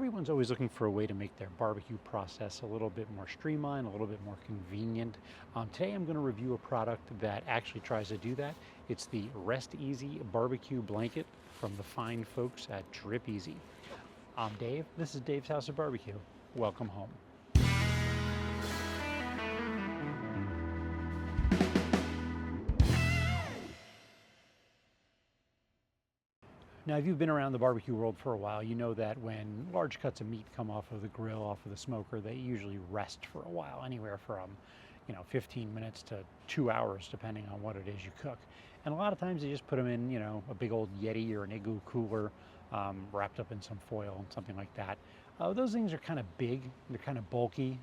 Everyone's always looking for a way to make their barbecue process a little bit more streamlined, a little bit more convenient. Today I'm going to review a product that actually tries to do that. It's the Rest EZ BBQ Blanket from the fine folks at Drip Easy. I'm Dave. This is Dave's House of Barbecue. Welcome home. Now, if you've been around the barbecue world for a while, you know that when large cuts of meat come off of the grill, off of the smoker, they usually rest for a while, anywhere from 15 minutes to 2 hours, depending on what it is you cook. And a lot of times you just put them in, a big old Yeti or an Igloo cooler, wrapped up in some foil and something like that. Those things are kind of big, they're kind of bulky.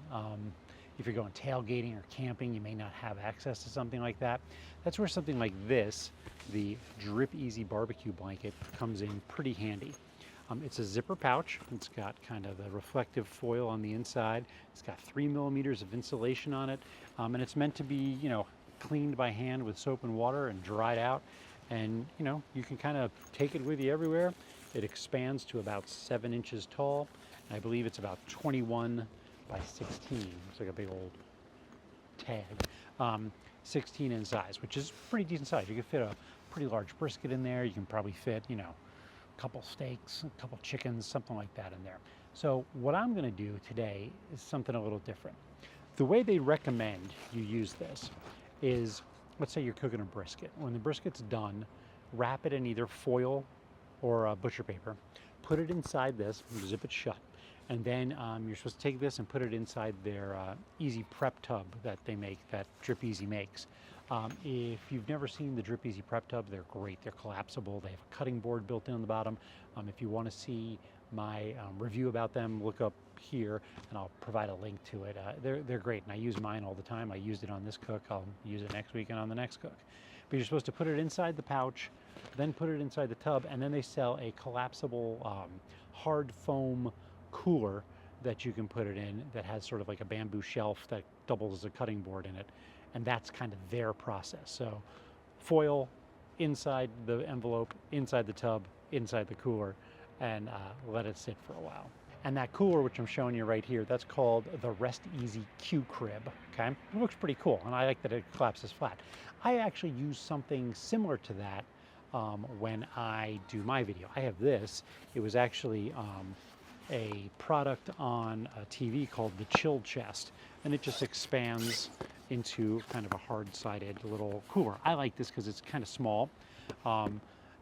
If you're going tailgating or camping, you may not have access to something like that. That's where something like this, the Drip Easy Barbecue Blanket, comes in pretty handy. It's a zipper pouch. It's got kind of the reflective foil on the inside. It's got 3 millimeters of insulation on it. And it's meant to be, cleaned by hand with soap and water and dried out. And, you can kind of take it with you everywhere. It expands to about 7 inches tall. And I believe it's about 21 by 16. It's like a big old tag. 16 in size, which is pretty decent size. You can fit a pretty large brisket in there. You can probably fit, a couple steaks, a couple chickens, something like that in there. So what I'm going to do today is something a little different. The way they recommend you use this is, let's say you're cooking a brisket. When the brisket's done, wrap it in either foil or butcher paper, put it inside this, zip it shut, and then you're supposed to take this and put it inside their Easy Prep tub that they make, that Drip Easy makes. If you've never seen the Drip Easy Prep tub, they're great. They're collapsible. They have a cutting board built in on the bottom. If you want to see my review about them, look up here and I'll provide a link to it. They're great, and I use mine all the time. I used it on this cook. I'll use it next week and on the next cook. But you're supposed to put it inside the pouch, then put it inside the tub, and then they sell a collapsible hard foam cooler that you can put it in that has sort of like a bamboo shelf that doubles as a cutting board in it. And that's kind of their process. So foil inside the envelope, inside the tub, inside the cooler, and let it sit for a while. And that cooler, which I'm showing you right here, that's called the Rest EZ Q Crib, okay? It looks pretty cool, and I like that it collapses flat. I actually use something similar to that when I do my video. I have this. It was actually a product on a TV called the Chill Chest, and it just expands into kind of a hard-sided little cooler. I like this because it's kind of small.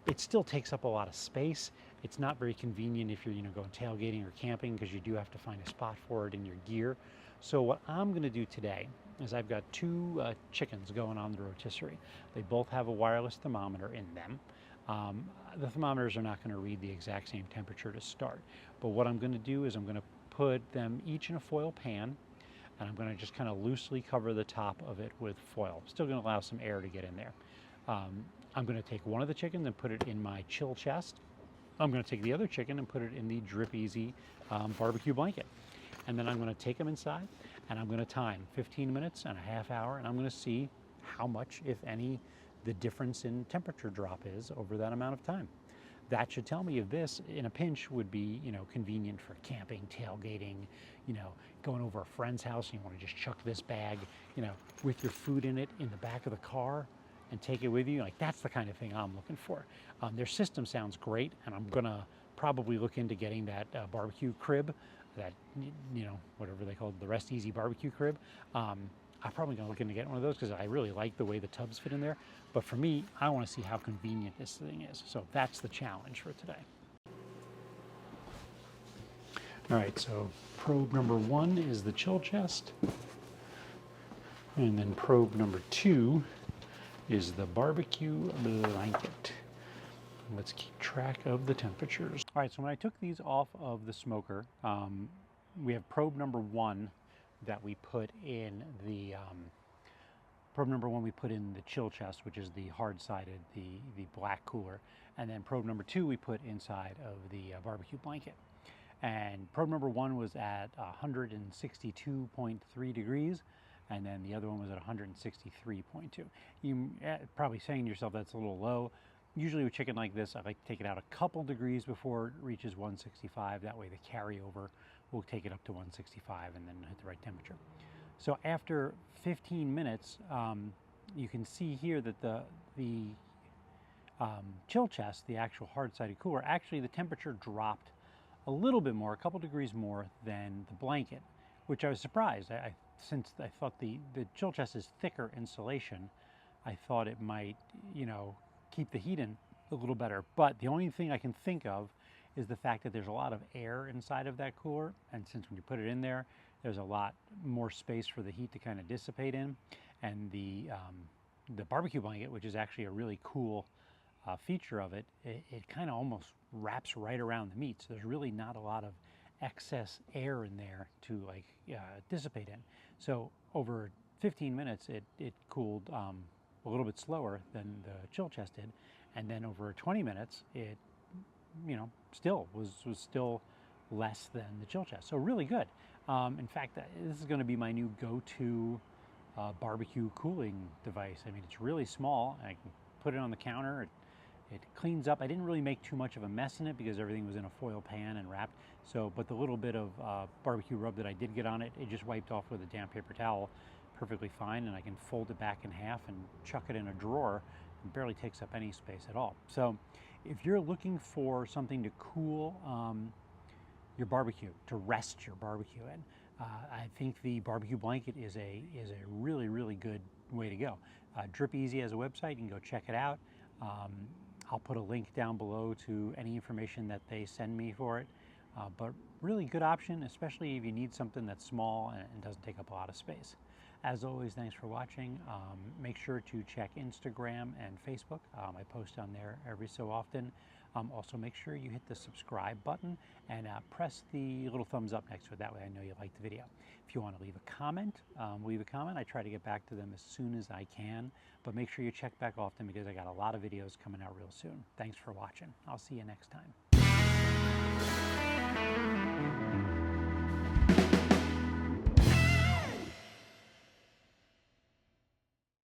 It still takes up a lot of space. It's not very convenient if you're going tailgating or camping, because you do have to find a spot for it in your gear. So what I'm going to do today is I've got 2 chickens going on the rotisserie. They both have a wireless thermometer in them. The thermometers are not going to read the exact same temperature to start, but what I'm going to do is I'm going to put them each in a foil pan, and I'm going to just kind of loosely cover the top of it with foil. Still going to allow some air to get in there. I'm going to take one of the chickens and put it in my chill chest. I'm going to take the other chicken and put it in the Drip Easy barbecue blanket. And then I'm going to take them inside, and I'm going to time 15 minutes and a half hour, and I'm going to see how much, if any, the difference in temperature drop is over that amount of time. That should tell me if this, in a pinch, would be, convenient for camping, tailgating, going over a friend's house, and you want to just chuck this bag, with your food in it in the back of the car and take it with you. Like, that's the kind of thing I'm looking for. Their system sounds great, and I'm gonna probably look into getting that barbecue crib, that, whatever they call it, the Rest EZ barbecue crib. I'm probably gonna look into getting one of those because I really like the way the tubs fit in there. But for me, I want to see how convenient this thing is. So that's the challenge for today. All right, so probe number 1 is the chill chest. And then probe number 2 is the barbecue blanket. Let's keep track of the temperatures. All right, so when I took these off of the smoker, we have probe number 1 that we put in the chill chest, which is the hard-sided, the black cooler. And then probe number 2 we put inside of the barbecue blanket. And probe number 1 was at 162.3 degrees, and then the other one was at 163.2. You're probably saying to yourself that's a little low. Usually with chicken like this, I like to take it out a couple degrees before it reaches 165. That way the carryover will take it up to 165 and then hit the right temperature. So after 15 minutes, you can see here that the chill chest, the actual hard-sided cooler, actually the temperature dropped a little bit more, a couple degrees more than the blanket, which I was surprised. Since I thought the chill chest is thicker insulation, I thought it might, you know, keep the heat in a little better. But the only thing I can think of is the fact that there's a lot of air inside of that cooler, and since when you put it in there, there's a lot more space for the heat to kind of dissipate in. And the barbecue blanket, which is actually a really cool feature of it, it kind of almost wraps right around the meat. So there's really not a lot of excess air in there to like dissipate in. So over 15 minutes, it cooled a little bit slower than the chill chest did. And then over 20 minutes, it, you know, still was still less than the chill chest. So really good. In fact, this is going to be my new go-to barbecue cooling device. I mean, it's really small. I can put it on the counter. It cleans up. I didn't really make too much of a mess in it because everything was in a foil pan and wrapped. So, but the little bit of barbecue rub that I did get on it, it just wiped off with a damp paper towel perfectly fine, and I can fold it back in half and chuck it in a drawer. It barely takes up any space at all. So if you're looking for something to cool your barbecue, to rest your barbecue in, I think the barbecue blanket is a really, really good way to go. Drip Easy has a website. You can go check it out. I'll put a link down below to any information that they send me for it. But really good option, especially if you need something that's small and doesn't take up a lot of space. As always, thanks for watching. Make sure to check Instagram and Facebook. I post on there every so often. Also, make sure you hit the subscribe button and press the little thumbs up next to it. That way I know you liked the video. If you want to leave a comment, leave a comment. I try to get back to them as soon as I can. But make sure you check back often because I got a lot of videos coming out real soon. Thanks for watching. I'll see you next time.